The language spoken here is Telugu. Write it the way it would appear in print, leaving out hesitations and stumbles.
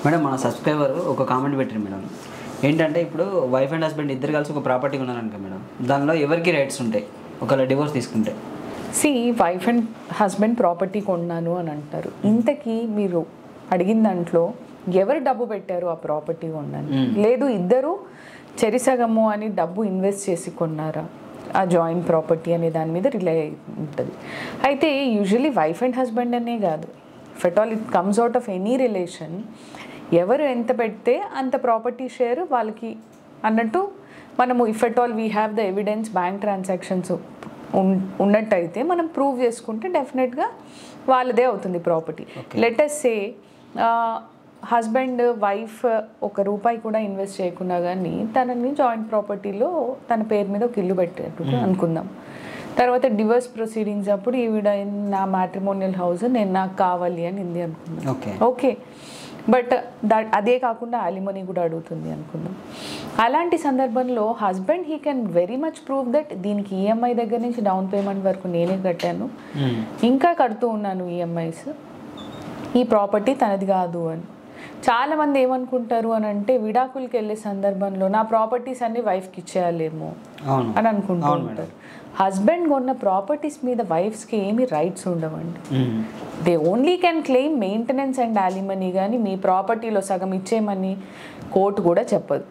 మేడం మన సబ్స్క్రైబర్ ఒక కామెంట్ పెట్టారు మేడం. ఏంటంటే ఇప్పుడు వైఫ్ అండ్ హస్బెండ్ ఇద్దరు కలిసి ఒక ప్రాపర్టీ ఉన్నారనుకో మేడం, దానిలో ఎవరికి రైట్స్ ఉంటాయి ఒకవేళ డివోర్స్ తీసుకుంటే? వైఫ్ అండ్ హస్బెండ్ ప్రాపర్టీ కొన్నాను అని అంటారు. ఇంతకీ మీరు అడిగిన దాంట్లో ఎవరు డబ్బు పెట్టారు ఆ ప్రాపర్టీ కొన్నాను? లేదు ఇద్దరు చెరిసగము అని డబ్బు ఇన్వెస్ట్ చేసి కొన్నారా ఆ జాయింట్ ప్రాపర్టీ అనే దాని మీద రిలే ఉంటుంది. అయితే యూజువలీ వైఫ్ అండ్ హస్బెండ్ అనే కాదు, if at all it comes out of any relation, ఎవరు ఎంత పెడితే అంత ప్రాపర్టీ షేర్ వాళ్ళకి అన్నట్టు మనము if at all we have the evidence, bank transactions ఉన్నట్టయితే మనం ప్రూవ్ చేసుకుంటే డెఫినెట్గా వాళ్ళదే అవుతుంది ప్రాపర్టీ. లెట్ అస్ సే హస్బెండ్ వైఫ్ ఒక రూపాయి కూడా ఇన్వెస్ట్ చేయకుండా కానీ తనని జాయింట్ ప్రాపర్టీలో తన పేరు మీద ఒక ఇల్లు పెట్టేట్టు అనుకుందాం. తర్వాత డివోర్స్ ప్రొసీడింగ్స్ అప్పుడు ఈవిడ నా మ్యాట్రిమోనియల్ హౌస్ నేను నాకు కావాలి అని ఇంది అనుకుందాం. ఓకే, బట్ అదే కాకుండా అలిమనీ కూడా అడుగుతుంది అనుకుందాం. అలాంటి సందర్భంలో husband he can very much prove that దీనికి ఈఎంఐ దగ్గర నుంచి డౌన్ పేమెంట్ వరకు నేనే కట్టాను, ఇంకా కడుతూ ఉన్నాను ఈఎంఐస్, ఈ ప్రాపర్టీ తనది కాదు అని. చాలామంది ఏమనుకుంటారు అని అంటే విడాకులకి వెళ్ళే సందర్భంలో నా ప్రాపర్టీస్ అన్ని వైఫ్కి ఇచ్చేయాలేమో అని అనుకుంటూ ఉంటారు. హస్బెండ్ కొన్న ప్రాపర్టీస్ మీద వైఫ్స్కి ఏమి రైట్స్ ఉండవండి. They only can claim maintenance and alimony, కానీ మీ ప్రాపర్టీలో సగం ఇచ్చేయమని కోర్టు కూడా చెప్పదు.